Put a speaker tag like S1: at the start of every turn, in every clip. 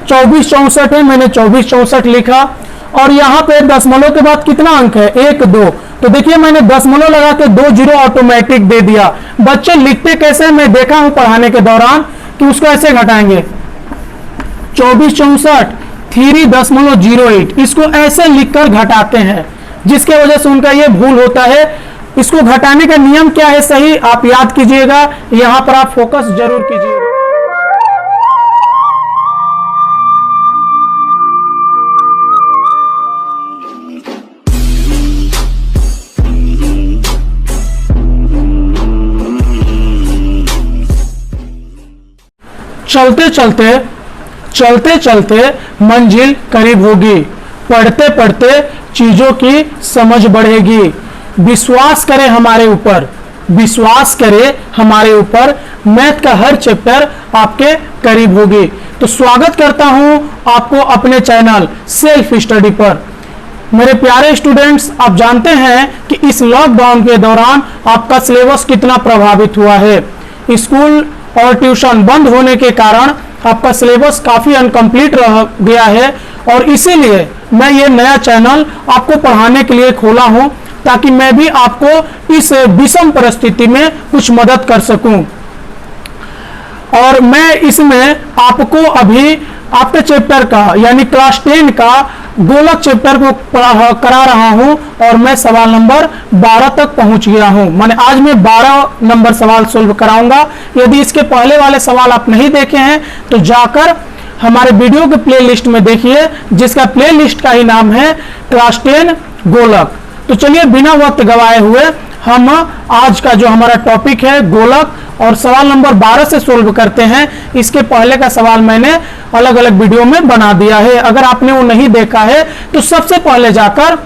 S1: 24 64 है, मैंने 24 64 लिखा। और यहाँ पे दशमलव के बाद कितना अंक है, 1 2, तो देखिए मैंने दशमलव लगा के 2 जीरो ऑटोमेटिक दे दिया। बच्चे लिखते कैसे, मैं देखा हूं पढ़ाने के दौरान कि उसको ऐसे घटाएंगे 24 64 3.08, इसको ऐसे लिखकर घटाते हैं, जिसके वजह से उनका ये भूल होता है। इसको घटाने का नियम क्या है सही आप याद कीजिएगा, यहां पर आप फोकस जरूर कीजिएगा। चलते चलते मंजिल करीब होगी, पढ़ते पढ़ते चीजों की समझ बढ़ेगी। विश्वास करें हमारे ऊपर, विश्वास करें हमारे ऊपर, मैथ का हर चैप्टर आपके करीब होगी। तो स्वागत करता हूं आपको अपने चैनल सेल्फ स्टडी पर। मेरे प्यारे स्टूडेंट्स, आप जानते हैं कि इस लॉकडाउन के दौरान आपका सिलेबस कितना प्रभावित हुआ है। स्कूल और ट्यूशन बंद होने के कारण आपका सिलेबस काफी अनकंप्लीट रह गया है, और इसीलिए मैं ये नया चैनल आपको पढ़ाने के लिए खोला हूं, ताकि मैं भी आपको इस विषम परिस्थिति में कुछ मदद कर सकूं। और मैं इसमें आपको अभी आपके चैप्टर का यानी क्लास 10 का गोलक चैप्टर को करा रहा हूं, और मैं सवाल नंबर 12 तक पहुंच गया हूं। मैंने आज मैं 12 नंबर सवाल सोल्व कराऊंगा। यदि इसके पहले वाले सवाल आप नहीं देखे हैं तो जाकर हमारे वीडियो के प्लेलिस्ट में देखिए, जिसका प्लेलिस्ट का ही नाम है क्लास 10 गोलक। तो चलिए बिना वक्त गवाए हुए हम आज का जो हमारा टॉपिक है गोलक, और सवाल नंबर 12 से सोल्व करते हैं। इसके पहले का सवाल मैंने अलग अलग वीडियो में बना दिया है, अगर आपने वो नहीं देखा है तो सबसे पहले जाकर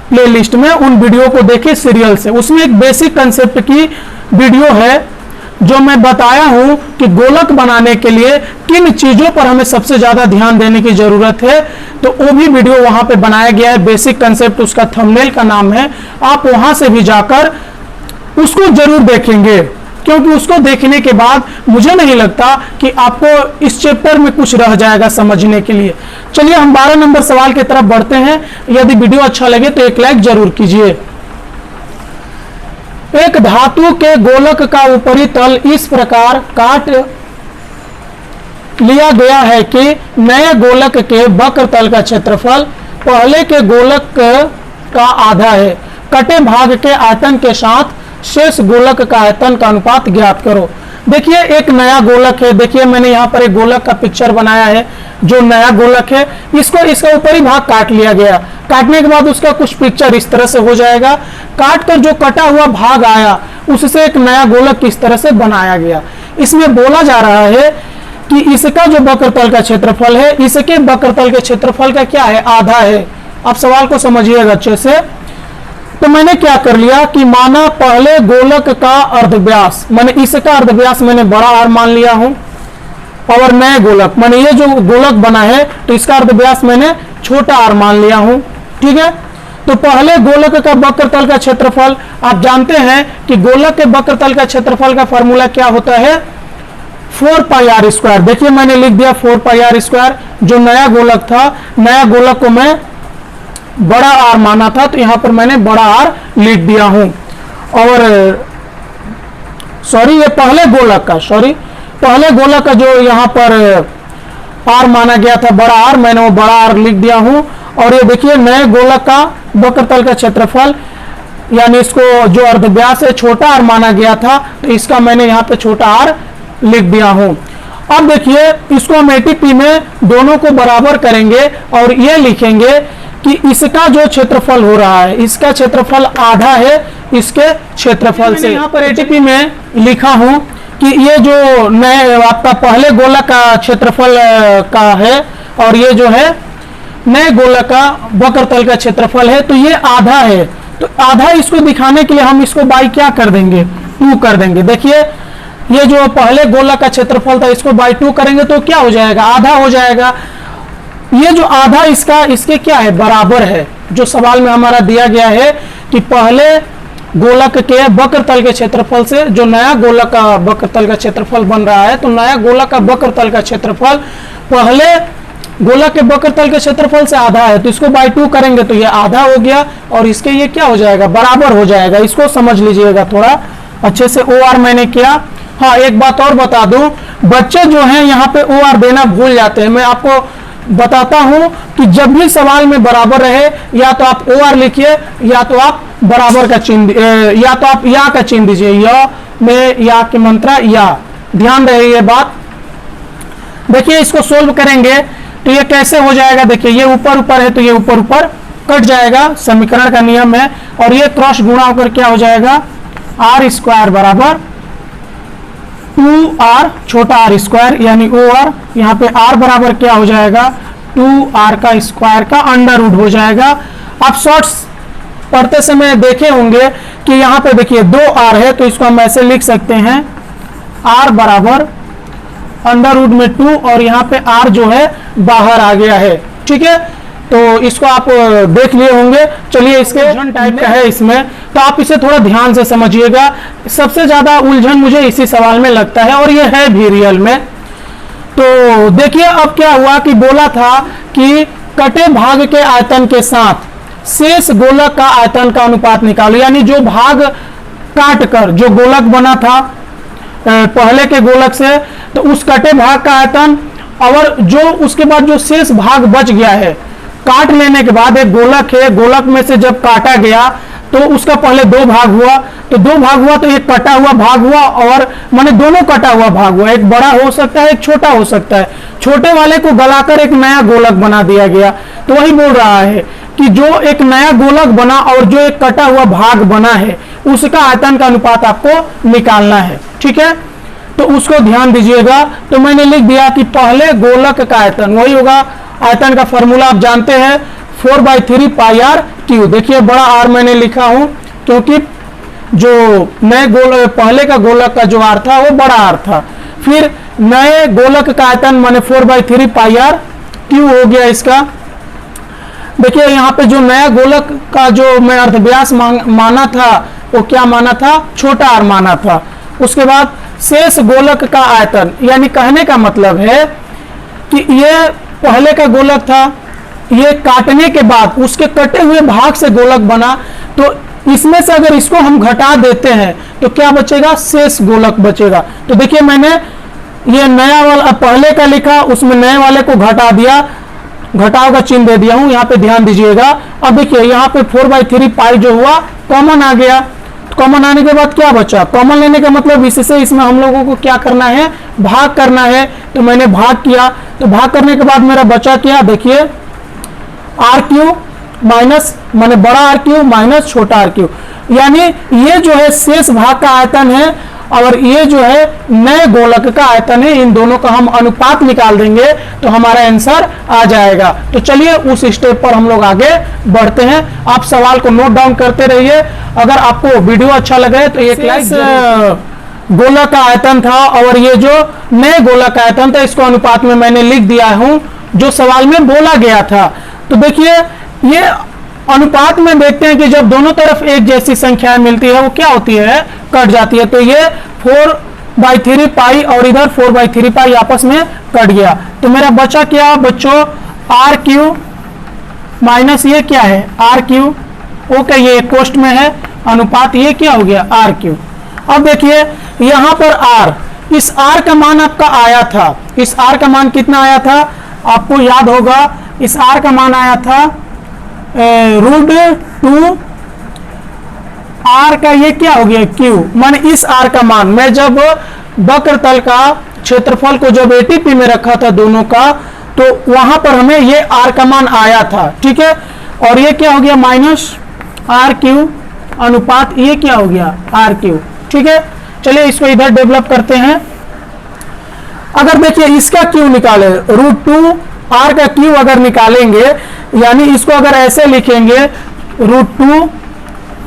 S1: प्लेलिस्ट में उन वीडियो को देखें सीरियल से। उसमें एक बेसिक कंसेप्ट की वीडियो है, जो मैं बताया हूं कि गोलक बनाने के लिए किन चीजों पर हमें सबसे ज्यादा ध्यान देने की जरूरत है, तो वो भी वीडियो वहां पे बनाया गया है। बेसिक कंसेप्ट उसका थंबनेल का नाम है, आप वहां से भी जाकर उसको जरूर देखेंगे, क्योंकि उसको देखने के बाद मुझे नहीं लगता कि आपको इस चैप्टर में कुछ रह जाएगा समझने के लिए। चलिए हम 12 नंबर सवाल की तरफ बढ़ते हैं। यदि वीडियो अच्छा लगे तो एक लाइक जरूर कीजिए। एक धातु के गोलक का ऊपरी तल इस प्रकार काट लिया गया है कि नए गोलक के वक्र तल का क्षेत्रफल पहले के गोलक का आधा है। कटे भाग के आयतन के साथ शेष गोलक का आयतन का अनुपात ज्ञात करो। देखिए एक नया गोलक है, देखिए मैंने यहाँ पर एक गोलक का पिक्चर बनाया है। जो नया गोलक है इसका ऊपरी भाग काट लिया गया, काटने के बाद उसका कुछ पिक्चर इस तरह से हो जाएगा। काट कर जो कटा हुआ भाग आया उससे एक नया गोलक किस तरह से बनाया गया। इसमें बोला जा रहा है कि इसका जो वक्रतल का क्षेत्रफल है, इसके वक्रतल के क्षेत्रफल का क्या है, आधा है। आप सवाल को समझिएगा अच्छे से। तो मैंने क्या कर लिया कि माना पहले गोलक का अर्धव्यास, मैंने इसका अर्धव्यास मैंने बड़ा आर मान लिया हूं, और नए गोलक मैंने ये जो गोलक बना है तो इसका अर्धव्यास मैंने छोटा आर मान लिया हूं, ठीक है। तो पहले गोलक का वक्रतल का क्षेत्रफल, आप जानते हैं कि गोलक के वक्रतल का क्षेत्रफल का फॉर्मूला क्या होता है, 4 पाई आर स्क्वायर। देखिए मैंने लिख दिया 4 पाई आर स्क्वायर। जो नया गोलक था, नया गोलक को मैं बड़ा आर माना था, तो यहां पर मैंने बड़ा आर लिख दिया हूं। और सॉरी, ये पहले गोलक का जो यहां पर आर माना गया था बड़ा आर, मैंने वो बड़ा आर लिख दिया हूं। और ये देखिए नए गोलक का वक्रतल का क्षेत्रफल, यानी इसको जो अर्धव्यास है छोटा आर माना गया था, तो इसका मैंने यहाँ पे छोटा आर लिख दिया हूं। अब देखिए इसको हम एटीपी में दोनों को बराबर करेंगे और ये लिखेंगे कि इसका जो क्षेत्रफल हो रहा है, इसका क्षेत्रफल आधा है इसके क्षेत्रफल से। यहाँ पर एटीपी में लिखा हूं कि ये जो नए आपका पहले गोलक का क्षेत्रफल का है, और ये जो है नए गोलक का वक्रतल का क्षेत्रफल है, तो ये आधा है। तो आधा इसको दिखाने के लिए हम इसको बाई क्या कर देंगे, 2 कर देंगे। देखिए ये जो पहले गोलक का क्षेत्रफल था इसको बाई 2 करेंगे तो क्या हो जाएगा, आधा हो जाएगा। ये जो आधा इसके क्या है, बराबर है। जो सवाल में हमारा दिया गया है कि पहले गोलक के वक्रतल के क्षेत्रफल से जो नया गोलक का वक्रतल का क्षेत्रफल बन रहा है, तो नया गोलक का वक्रतल का क्षेत्रफल पहले गोलक के वक्रतल के क्षेत्रफल से आधा है, तो इसको बाई 2 करेंगे तो ये आधा हो गया, और इसके ये क्या हो जाएगा, बराबर हो जाएगा। इसको समझ लीजिएगा थोड़ा अच्छे से। ओ आर मैंने किया। हाँ, एक बात और बता दूं, बच्चे जो हैं यहाँ पे ओ आर देना भूल जाते हैं। मैं आपको बताता हूं कि जब भी सवाल में बराबर रहे, या तो आप ओ आर लिखिए, या तो आप बराबर का चिन्ह, या तो आप या का चिन्ह दीजिए, या में या की मात्रा या। ध्यान रहे ये बात। देखिए इसको सोल्व करेंगे तो ये कैसे हो जाएगा, देखिए ये ऊपर ऊपर है तो ये ऊपर ऊपर कट जाएगा, समीकरण का नियम है। और ये क्रॉस गुणा होकर क्या हो जाएगा, आर स्क्वायर बराबर 2r छोटा आर स्क्वायर यानी ओ आर। यहाँ पे r बराबर क्या हो जाएगा, 2r का स्क्वायर का अंडर रूट हो जाएगा। आप शॉर्ट्स पढ़ते समय देखे होंगे कि यहाँ पे देखिए 2r है, तो इसको हम ऐसे लिख सकते हैं, r बराबर अंडर रूट में 2, और यहाँ पे r जो है बाहर आ गया है। ठीक है, तो इसको आप देख लिए होंगे। चलिए, इसके उलझन टाइप का है इसमें, तो आप इसे थोड़ा ध्यान से समझिएगा। सबसे ज्यादा उलझन मुझे इसी सवाल में लगता है, और ये है भी रियल में। तो देखिए अब क्या हुआ कि बोला था कि कटे भाग के आयतन के साथ शेष गोलक का आयतन का अनुपात निकालो, यानी जो भाग काट कर जो गोलक बना था पहले के गोलक से, तो उस कटे भाग का आयतन, और जो उसके बाद जो शेष भाग बच गया है, काट लेने के बाद एक गोलक है, गोलक में से जब काटा गया तो उसका पहले 2 भाग हुआ, तो 2 भाग हुआ तो एक कटा हुआ भाग हुआ, और माने दोनों कटा हुआ भाग हुआ। एक बड़ा हो सकता है, एक छोटा हो सकता है। छोटे वाले को गलाकर एक नया गोलक बना दिया गया। तो वही बोल रहा है कि जो एक नया गोलक बना और जो एक कटा हुआ भाग बना है, उसका आयतन का अनुपात आपको निकालना है। ठीक है, तो उसको ध्यान दीजिएगा। तो मैंने लिख दिया कि पहले गोलक का आयतन, वही होगा आयतन का फॉर्मूला आप जानते हैं, 4/3 पाई आर क्यू। देखिए बड़ा आर मैंने लिखा हूं क्योंकि जो नए पहले का गोलक का जो आर था वो बड़ा आर था। फिर नए गोलक का आयतन माने 4/3 पाई आर क्यू हो गया इसका। देखिए यहाँ पे जो नया गोलक का जो मैं अर्धव्यास माना था, वो क्या माना था, छोटा आर माना था। उसके बाद शेष गोलक का आयतन, यानी कहने का मतलब है कि ये पहले का गोलक था, ये काटने के बाद उसके कटे हुए भाग से गोलक बना, तो इसमें से अगर इसको हम घटा देते हैं तो क्या बचेगा, शेष गोलक बचेगा। तो देखिए मैंने ये नया वाला पहले का लिखा, उसमें नए वाले को घटा दिया, घटाव का चिन्ह दे दिया हूं, यहाँ पे ध्यान दीजिएगा। अब देखिए यहाँ पे 4/3 पाई जो हुआ कॉमन आ गया। कॉमन आने के बाद क्या बचा, कॉमन लेने का मतलब इससे इसमें हम लोगों को क्या करना है, भाग करना है। तो मैंने भाग किया, तो भाग करने के बाद मेरा बचा क्या, देखिए आर क्यू माइनस माने बड़ा आर क्यू माइनस छोटा आर क्यू, यानी ये जो है शेष भाग का आयतन है और ये जो है नए गोलक का आयतन है। इन दोनों का हम अनुपात निकाल देंगे तो हमारा आंसर आ जाएगा। तो चलिए उस स्टेप पर हम लोग आगे बढ़ते हैं। आप सवाल को नोट डाउन करते रहिए। अगर आपको वीडियो अच्छा लगे तो एक लाइक। गोलक का आयतन था और ये जो नए गोलक का आयतन था, इसको अनुपात में मैंने लिख दिया हूं जो सवाल में बोला गया था। तो देखिए ये अनुपात में देखते हैं कि जब दोनों तरफ एक जैसी संख्याएं मिलती है वो क्या होती है, कट जाती है। तो ये 4/3 पाई और इधर 4/3 पाई आपस में कट गया। तो मेरा बचा क्या बच्चों, आर क्यू माइनस ये क्या है आर क्यू। ओके, ये कोष्ट में है, अनुपात ये क्या हो गया आर क्यू। अब देखिए यहां पर आर, इस आर का मान आपका आया था, इस आर का मान कितना आया था आपको याद होगा, इस आर का मान आया था √2 आर का ये क्या हो गया क्यू, माने इस आर का मान मैं जब वक्र तल का क्षेत्रफल को जब एटीपी में रखा था दोनों का, तो वहां पर हमें ये आर का मान आया था। ठीक है, और ये क्या हो गया माइनस आर क्यू अनुपात ये क्या हो गया आर क्यू। ठीक है, चलिए इसको इधर डेवलप करते हैं। अगर देखिए इसका क्यू निकाले √2 आर का क्यू अगर निकालेंगे, यानी इसको अगर ऐसे लिखेंगे √2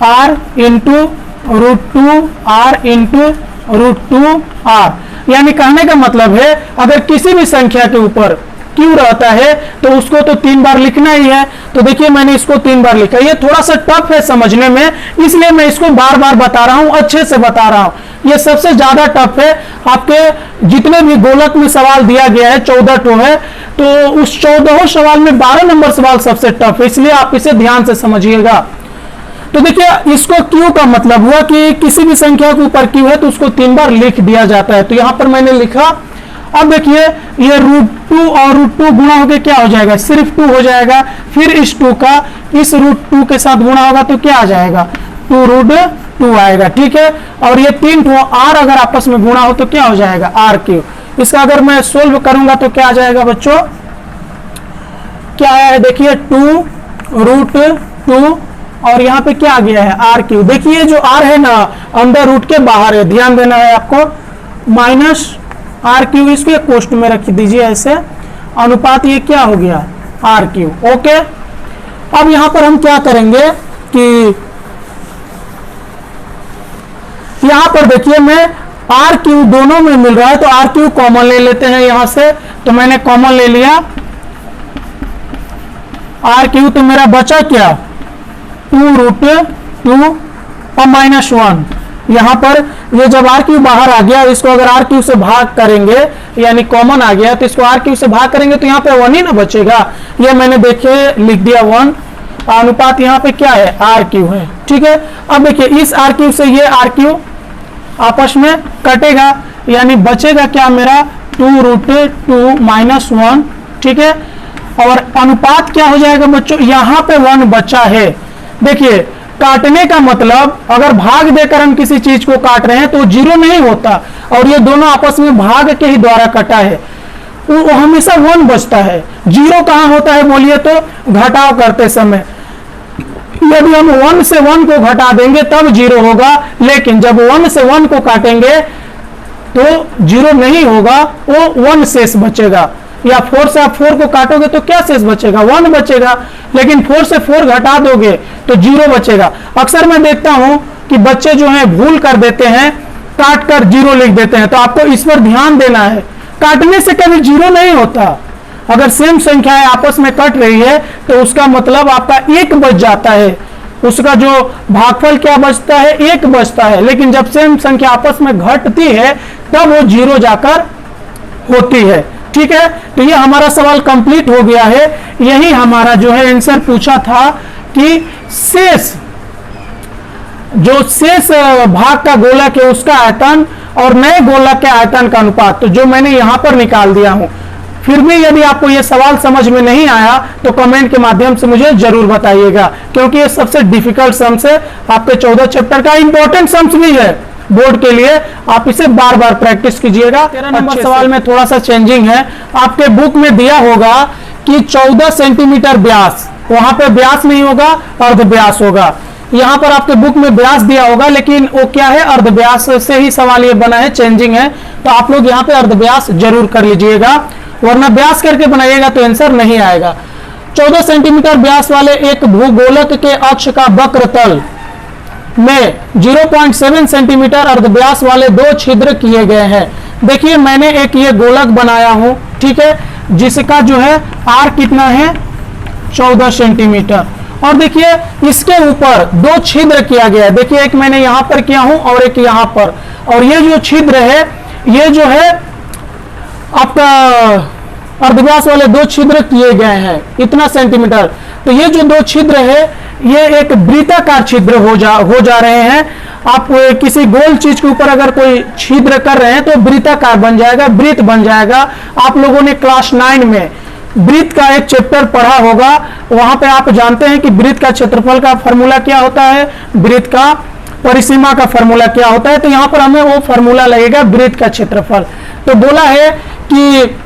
S1: R into √2 R into √2 R, यानी कहने का मतलब है अगर किसी भी संख्या के ऊपर क्यू रहता है तो उसको तो 3 बार लिखना ही है। तो देखिए मैंने इसको 3 बार लिखा। ये थोड़ा सा टफ है समझने में, इसलिए मैं इसको बार बार बता रहा हूं, अच्छे से बता रहा हूं। ये सबसे ज्यादा टफ है। आपके जितने भी गोलक में सवाल दिया गया है 14 ठो है, तो उस 14 सवाल में 12 नंबर सवाल सबसे टफ है, इसलिए आप इसे ध्यान से समझिएगा। तो देखिए इसको क्यू का मतलब हुआ कि किसी भी संख्या के ऊपर क्यू है तो उसको 3 बार लिख दिया जाता है। तो यहां पर मैंने लिखा। अब देखिए ये √2 और √2 गुणा होकर क्या हो जाएगा, सिर्फ 2 हो जाएगा। फिर इस 2 का इस √2 के साथ गुणा होगा तो क्या आ जाएगा, 2√2 आएगा, ठीक है। और ये 3 r अगर आपस में गुणा हो तो क्या हो जाएगा, r3। इसका अगर मैं सोल्व करूंगा तो क्या आ जाएगा बच्चों, क्या आया है देखिए 2√2 और यहाँ पे क्या आ गया है r3। देखिए जो r है ना अंदर रूट के बाहर है, ध्यान देना है आपको, -r3 इसको कोष्ठ में रख दीजिए ऐसे, अनुपात ये क्या हो गया r3। ओके, अब यहां पर हम क्या करेंगे कि यहां पर देखिए मैं r3 दोनों में मिल रहा है तो r3 कॉमन ले लेते हैं यहां से। तो मैंने कॉमन ले लिया r3, तो मेरा बचा क्या 2√2 और -1। यहां पर ये जब r3 बाहर आ गया, इसको अगर r3 से भाग करेंगे यानी कॉमन आ गया तो इसको r3 से भाग करेंगे तो यहाँ पे 1 ही ना बचेगा। ये मैंने देखे लिख दिया 1, अनुपात यहाँ पे क्या है r3 है, ठीक है। अब देखिए इस r3 से ये r3 आपस में कटेगा यानी बचेगा क्या मेरा 2√2 -1, ठीक है। और अनुपात क्या हो जाएगा बच्चों, यहाँ पे 1 बचा है। देखिए काटने का मतलब अगर भाग देकर हम किसी चीज को काट रहे हैं तो 0 नहीं होता, और ये दोनों आपस में भाग के ही द्वारा कटा है, वो हमेशा 1 बचता है। 0 कहाँ होता है बोलिए तो घटाव करते समय, यदि हम 1 से 1 को घटा देंगे तब 0 होगा, लेकिन जब 1 से 1 को काटेंगे तो 0 नहीं होगा, वो 1 शेष बचेगा। या 4 से आप 4 को काटोगे तो क्या शेष बचेगा, 1 बचेगा, लेकिन 4 से 4 घटा दोगे तो 0 बचेगा। अक्सर मैं देखता हूं कि बच्चे जो हैं भूल कर देते हैं, काट कर 0 लिख देते हैं, तो आपको इस पर ध्यान देना है। काटने से कभी 0 नहीं होता, अगर सेम संख्याएं आपस में कट रही है तो उसका मतलब आपका 1 बच जाता है, उसका जो भागफल क्या बचता है 1 बचता है। लेकिन जब सेम संख्या आपस में घटती है तब वो 0 जाकर होती है, ठीक है। तो ये हमारा सवाल कंप्लीट हो गया है। यही हमारा जो है आंसर पूछा था कि शेष जो शेष भाग का गोलक है उसका आयतन और नए गोलक के आयतन का अनुपात, तो जो मैंने यहां पर निकाल दिया हूं। फिर भी यदि आपको यह सवाल समझ में नहीं आया तो कमेंट के माध्यम से मुझे जरूर बताइएगा, क्योंकि ये सबसे डिफिकल्ट सम्स है, आपके 14 चैप्टर का इंपॉर्टेंट सम्स भी है बोर्ड के लिए। आप इसे बार बार प्रैक्टिस कीजिएगा। 13 नंबर सवाल में थोड़ा सा चेंजिंग है, आपके बुक में दिया होगा कि 14 सेंटीमीटर व्यास, वहां पे व्यास नहीं होगा अर्ध व्यास होगा। यहाँ पर आपके बुक में व्यास दिया होगा लेकिन वो क्या है अर्ध व्यास से ही सवाल ये बना है, चेंजिंग है। तो आप लोग यहाँ पे अर्ध व्यास जरूर कर लीजिएगा, वरना व्यास करके बनाइएगा तो आंसर नहीं आएगा। 14 सेंटीमीटर व्यास वाले एक भूगोलक के अक्ष का वक्र तल में 0.7 सेंटीमीटर अर्धव्यास वाले 2 छिद्र किए गए हैं। देखिए मैंने एक ये गोलक बनाया हूं, ठीक है, जिसका जो है आर कितना है 14 सेंटीमीटर, और देखिए इसके ऊपर 2 छिद्र किया गया है। देखिए एक मैंने यहां पर किया हूं और एक यहां पर, और ये जो छिद्र है ये जो है आपका अर्धव्यास वाले 2 छिद्र किए गए हैं इतना सेंटीमीटर। तो ये जो 2 छिद्र है ये एक वृत्ताकार छिद्र हो जा रहे हैं। आप किसी गोल चीज के ऊपर अगर कोई छिद्र कर रहे हैं तो वृत्ताकार बन जाएगा, वृत्त बन जाएगा। आप लोगों ने क्लास 9 में वृत्त का एक चैप्टर पढ़ा होगा, वहां पे आप जानते हैं कि वृत्त का क्षेत्रफल का फॉर्मूला क्या होता है, वृत्त का परिसीमा का फॉर्मूला क्या होता है। तो यहाँ पर हमें वो फॉर्मूला लगेगा वृत्त का क्षेत्रफल। तो बोला है कि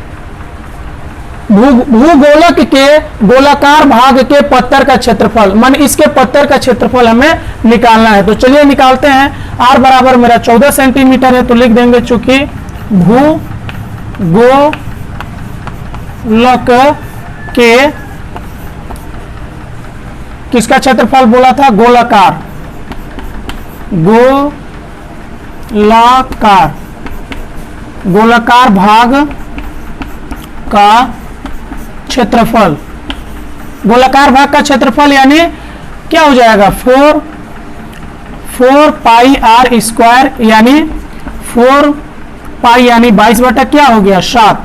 S1: भूगोलक के गोलाकार भाग के पत्थर का क्षेत्रफल, मान इसके पत्थर का क्षेत्रफल हमें निकालना है। तो चलिए निकालते हैं। r बराबर मेरा 14 सेंटीमीटर है, तो लिख देंगे चूंकि भूगोलक के किसका क्षेत्रफल बोला था, गोलाकार, गोलाकार भाग का क्षेत्रफल, गोलाकार भाग का क्षेत्रफल यानी क्या हो जाएगा 4 पाई r स्क्वायर, यानी 4 पाई यानी 22 बटा क्या हो गया 7,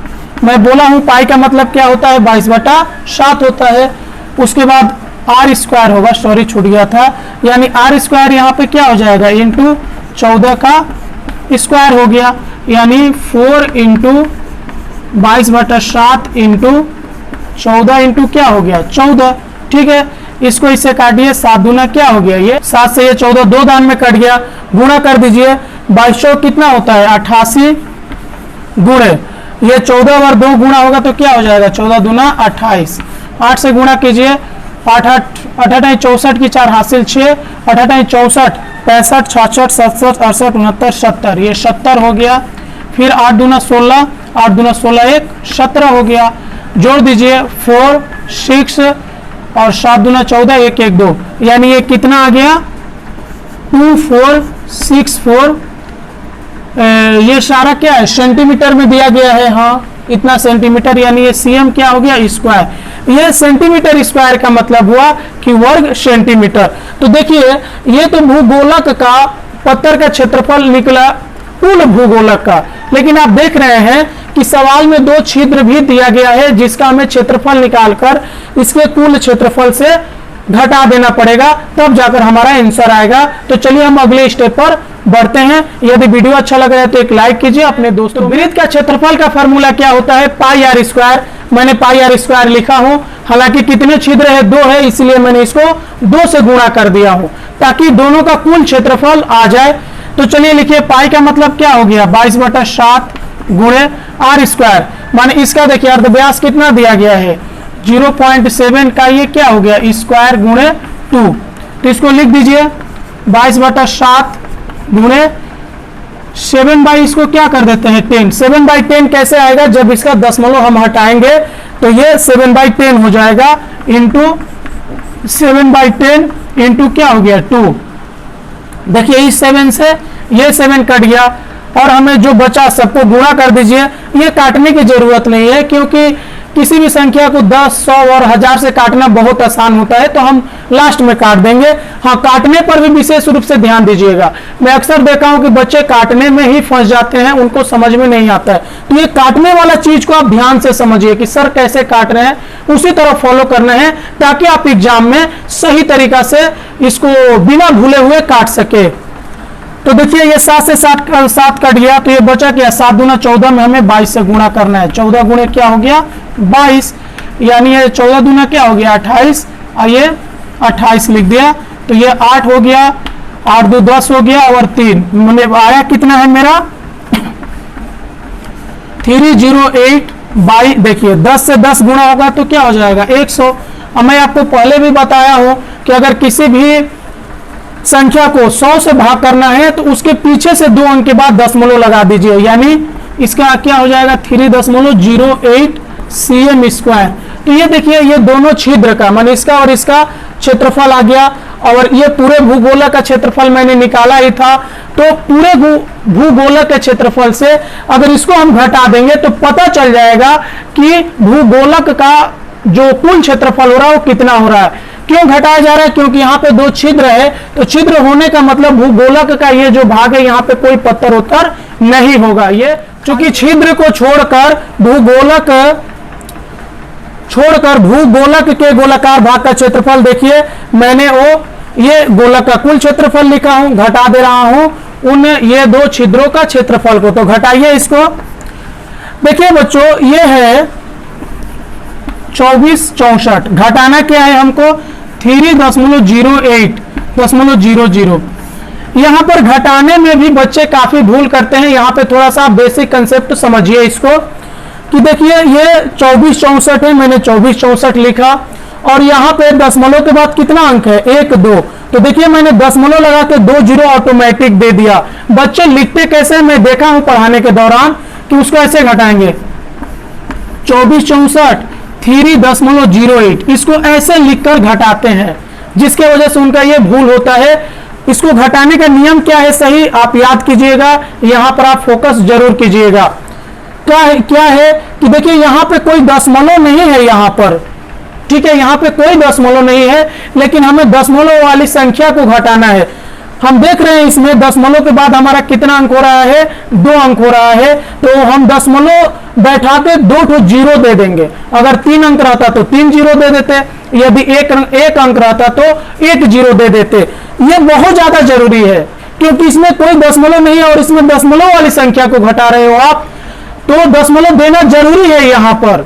S1: मैं बोला हूं पाई का मतलब क्या होता है, 22/7 होता है। उसके बाद आर स्क्वायर होगा, सॉरी छूट गया था, यानी आर स्क्वायर यहाँ पे क्या हो जाएगा, इंटू 14 का स्क्वायर हो गया, यानी 4 इंटू 22/7 इंटू 14 इंटू क्या हो गया 14। ठीक है, इसको इससे काटिए, 7 दूना क्या हो गया, ये 7 से ये 14 दो दान में कट गया, गुणा कर दीजिए। 22 कितना होता है 88 गुणे ये 14 बार 2 गुणा होगा तो क्या हो जाएगा 14 दूना 28। 8 से गुणा कीजिए, 8 8 64 की 4 हासिल 6, 8 64 65 66 67 68 69 70, ये 70 हो गया। फिर 8 दूना 16, 8 दूना 16 1 17 हो गया। जोड़ दीजिए 4 6 और 7 दूना 14 1 1 2, यानी ये कितना आ गया 2464। ये सारा क्या है सेंटीमीटर में दिया गया है, हाँ इतना सेंटीमीटर, यानी ये सीएम क्या हो गया स्क्वायर। ये सेंटीमीटर स्क्वायर का मतलब हुआ कि वर्ग सेंटीमीटर। तो देखिए ये तो भूगोलक का पत्थर का क्षेत्रफल निकला कुल भूगोलक का, लेकिन आप देख रहे हैं कि सवाल में 2 छिद्र भी दिया गया है जिसका हमें क्षेत्रफल निकालकर इसके कुल क्षेत्रफल से घटा देना पड़ेगा, तब जाकर हमारा आंसर आएगा। तो चलिए हम अगले स्टेप पर बढ़ते हैं। यदि वीडियो अच्छा लग रहा है तो एक लाइक कीजिए अपने दोस्तों। वृत्त का क्षेत्रफल का फॉर्मूला क्या होता है, पाई आर स्क्वायर। मैंने पाई आर स्क्वायर लिखा हूं, हालांकि कितने छिद्र है 2 है, इसलिए मैंने इसको 2 से गुणा कर दिया हूं ताकि दोनों का कुल क्षेत्रफल आ जाए। तो चलिए लिखिए, पाई का मतलब क्या हो गया 22/7 गुणे आर स्क्वायर, माने इसका देखिए अर्धव्यास कितना दिया गया है 0.7 का, ये क्या हो गया स्क्वायर गुणे 2। तो इसको लिख दीजिए 22/7 गुणे 7 इसको क्या कर देते हैं 10। 7/10 कैसे आएगा, जब इसका दशमलव हम हटाएंगे तो ये 7/10 हो जाएगा, इंटू 7/10 इंटू क्या हो गया 2। देखिए इस 7 से ये 7 कट गया और हमें जो बचा सबको गुणा कर दीजिए। ये काटने की जरूरत नहीं है क्योंकि किसी भी संख्या को 10, 100 और 1000 से काटना बहुत आसान होता है, तो हम लास्ट में काट देंगे। हाँ, काटने पर भी विशेष रूप से ध्यान दीजिएगा। मैं अक्सर देखा हूं कि बच्चे काटने में ही फंस जाते हैं, उनको समझ में नहीं आता है। तो ये काटने वाला चीज को आप ध्यान से समझिए कि सर कैसे काट रहे हैं, उसी तरह फॉलो करना है ताकि आप एग्जाम में सही तरीका से इसको बिना भूले हुए काट सके। तो देखिए ये 7 से 7 कट गया, तो ये बचा क्या 7 दूना 14 में हमें 22 से गुणा करना है। 14 गुणे क्या हो गया 22, यानी ये 14 दूना क्या हो गया 28, और ये 28 लिख दिया। तो ये 8 हो गया, 8 2 10 हो गया और 3 मैंने आया कितना है मेरा 308 22। देखिए 10 से 10 गुणा होगा तो क्या हो जाएगा 100। अब मैं आपको पहले भी बताया हूं कि अगर किसी भी संख्या को 100 से भाग करना है तो उसके पीछे से 2 अंक के बाद दशमलव लगा दीजिए, यानी इसका क्या हो जाएगा 3.08 cm स्क्वायर। तो ये देखिए ये दोनों छिद्र का माने इसका और इसका क्षेत्रफल आ गया, और ये पूरे भूगोलक का क्षेत्रफल मैंने निकाला ही था। तो पूरे भूगोलक के क्षेत्रफल से अगर इसको हम घटा देंगे तो पता चल जाएगा कि भूगोलक का जो कुल क्षेत्रफल हो रहा है वो कितना हो रहा है। क्यों घटाया जा रहा है, क्योंकि यहाँ पे 2 छिद्र है, तो छिद्र होने का मतलब भूगोलक का ये जो भाग है यहाँ पे कोई पत्थर उत्तर नहीं होगा। ये चूंकि छिद्र को छोड़कर भूगोलक के गोलाकार भाग का क्षेत्रफल, देखिए मैंने ये गोलक का कुल क्षेत्रफल लिखा हूं, घटा दे रहा हूं उन ये 2 छिद्रों का क्षेत्रफल को। तो घटाइए इसको। देखिए बच्चों ये है 24 64, घटाना क्या है हमको 3.08.00। यहां पर घटाने में भी बच्चे काफी भूल करते हैं। यहां पे थोड़ा सा बेसिक कंसेप्ट समझिए इसको कि देखिए ये 24 64 है, मैंने 24 64 लिखा और यहाँ पे दशमलव के बाद कितना अंक है 1 2। तो देखिए मैंने दशमलव लगा के 2 जीरो ऑटोमेटिक दे दिया। बच्चे लिखते कैसे मैं देखा हूं पढ़ाने के दौरान कि उसको ऐसे घटाएंगे 24 64 3.08, इसको ऐसे लिखकर घटाते हैं, जिसके वजह से उनका ये भूल होता है। इसको घटाने का नियम क्या है सही आप याद कीजिएगा, यहां पर आप फोकस जरूर कीजिएगा। क्या है कि देखिए यहां पे कोई दशमलव नहीं है यहां पर, ठीक है, यहां पे कोई दशमलव नहीं है, लेकिन हमें दशमलव वाली संख्या को घटाना है। हम देख रहे हैं इसमें दशमलव के बाद हमारा कितना अंक हो रहा है, 2 अंक हो रहा है, तो हम दशमलव बैठा के 2 ठो जीरो दे देंगे। अगर 3 अंक रहता तो 3 जीरो दे देते, यदि एक अंक रहता तो 1 जीरो दे देते। ये बहुत ज्यादा जरूरी है क्योंकि इसमें कोई दशमलव नहीं है और इसमें दशमलव वाली संख्या को घटा रहे हो आप, तो दशमलव देना जरूरी है। यहाँ पर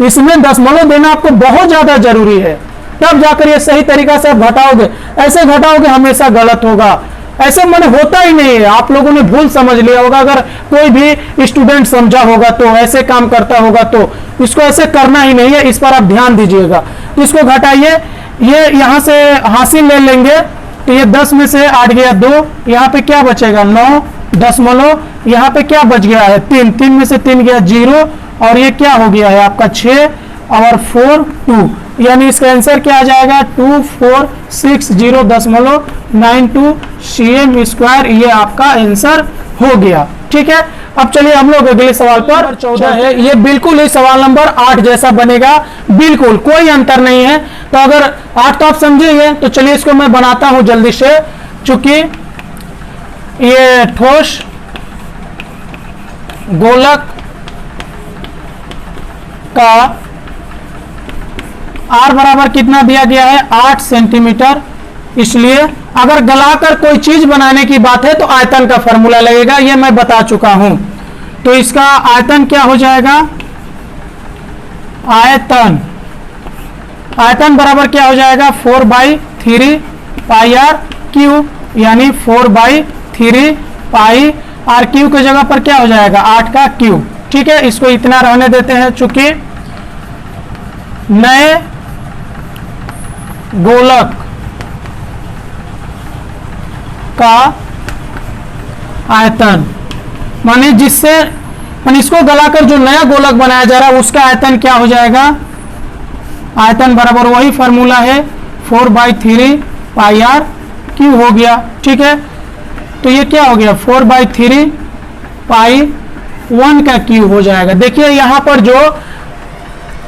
S1: इसमें दशमलव देना आपको बहुत ज्यादा जरूरी है, तब जाकर ये सही तरीका से आप घटाओगे। ऐसे घटाओगे हमेशा गलत होगा, ऐसे मैंने होता ही नहीं है। आप लोगों ने भूल समझ लिया होगा, अगर कोई भी स्टूडेंट समझा होगा तो ऐसे काम करता होगा, तो इसको ऐसे करना ही नहीं है, इस पर आप ध्यान दीजिएगा। तो इसको घटाइए, ये यहाँ से हासिल ले लेंगे, तो ये 10 में से 8 गया 2, यहाँ पे क्या बचेगा 9 दशमलव, यहाँ पे क्या बच गया है 3, 3 में से 3 गया 0, और ये क्या हो गया है आपका 6 और 4 2, यानी इसका आंसर क्या आ जाएगा 2460.92 cm²। ये आपका आंसर हो गया। ठीक है, अब चलिए हम लोग अगले सवाल पर 14 है। ये बिल्कुल ही सवाल नंबर 8 जैसा बनेगा, बिल्कुल कोई अंतर नहीं है। तो अगर 8 तो आप समझेंगे, तो चलिए इसको मैं बनाता हूं जल्दी से। चूंकि ये ठोस गोलक का R बराबर कितना दिया गया है 8 सेंटीमीटर, इसलिए अगर गलाकर कोई चीज बनाने की बात है तो आयतन का फॉर्मूला लगेगा, ये मैं बता चुका हूं। तो इसका आयतन क्या हो जाएगा, आयतन बराबर क्या हो जाएगा 4/3 पाई r क्यू, यानी 4/3 पाई r क्यू की जगह पर क्या हो जाएगा 8 का क्यूब। ठीक है, इसको इतना रहने देते हैं। चूंकि नए गोलक का आयतन, माने इसको गलाकर जो नया गोलक बनाया जा रहा है उसका आयतन क्या हो जाएगा, आयतन बराबर वही फॉर्मूला है 4/3 पाई r क्यू हो गया। ठीक है, तो ये क्या हो गया 4/3 पाई 1 का क्यूब हो जाएगा। देखिए यहाँ पर जो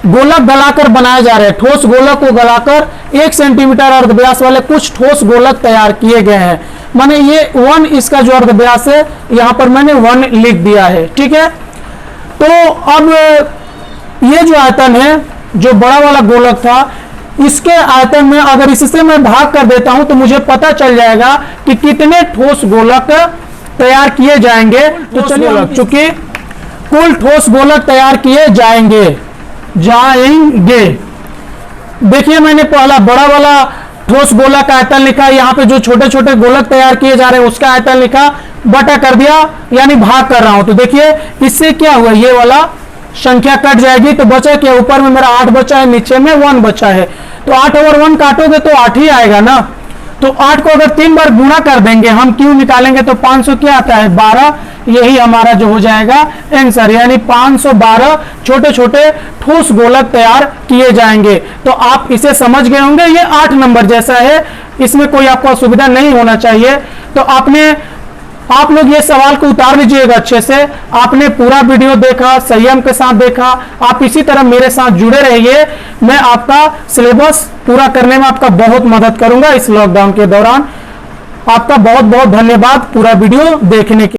S1: गोलक गलाकर बनाए जा रहे हैं, ठोस गोलक को गलाकर 1 सेंटीमीटर अर्धव्यास वाले कुछ ठोस गोलक तैयार किए गए हैं, माने ये 1 इसका जो अर्धव्यास है यहाँ पर मैंने 1 लिख दिया है। ठीक है, तो अब ये जो आयतन है, जो बड़ा वाला गोलक था, इसके आयतन में अगर इससे मैं भाग कर देता हूं तो मुझे पता चल जाएगा कि कितने ठोस गोलक तैयार किए जाएंगे। तो चलिए, चूंकि कुल ठोस गोलक तैयार किए जाएंगे, देखिए मैंने पहला बड़ा वाला ठोस गोलक का आयतन लिखा, यहाँ पे जो छोटे छोटे गोलक तैयार किए जा रहे हैं उसका आयतन लिखा, बटा कर दिया, यानी भाग कर रहा हूं। तो देखिए इससे क्या हुआ, ये वाला संख्या कट जाएगी, तो बचा क्या, ऊपर में मेरा 8 बचा है, नीचे में 1 बचा है, तो 8 और 1 काटोगे तो 8 ही आएगा ना। तो 8 को अगर 3 बार गुणा कर देंगे, हम क्यों निकालेंगे तो 500 क्या आता है 12, यही हमारा जो हो जाएगा आंसर, यानी 512 छोटे छोटे ठोस गोलक तैयार किए जाएंगे। तो आप इसे समझ गए होंगे, ये 8 नंबर जैसा है, इसमें कोई आपको असुविधा नहीं होना चाहिए। तो आप लोग ये सवाल को उतार लीजिएगा अच्छे से। आपने पूरा वीडियो देखा, संयम के साथ देखा, आप इसी तरह मेरे साथ जुड़े रहिए, मैं आपका सिलेबस पूरा करने में आपका बहुत मदद करूंगा इस लॉकडाउन के दौरान। आपका बहुत बहुत धन्यवाद पूरा वीडियो देखने के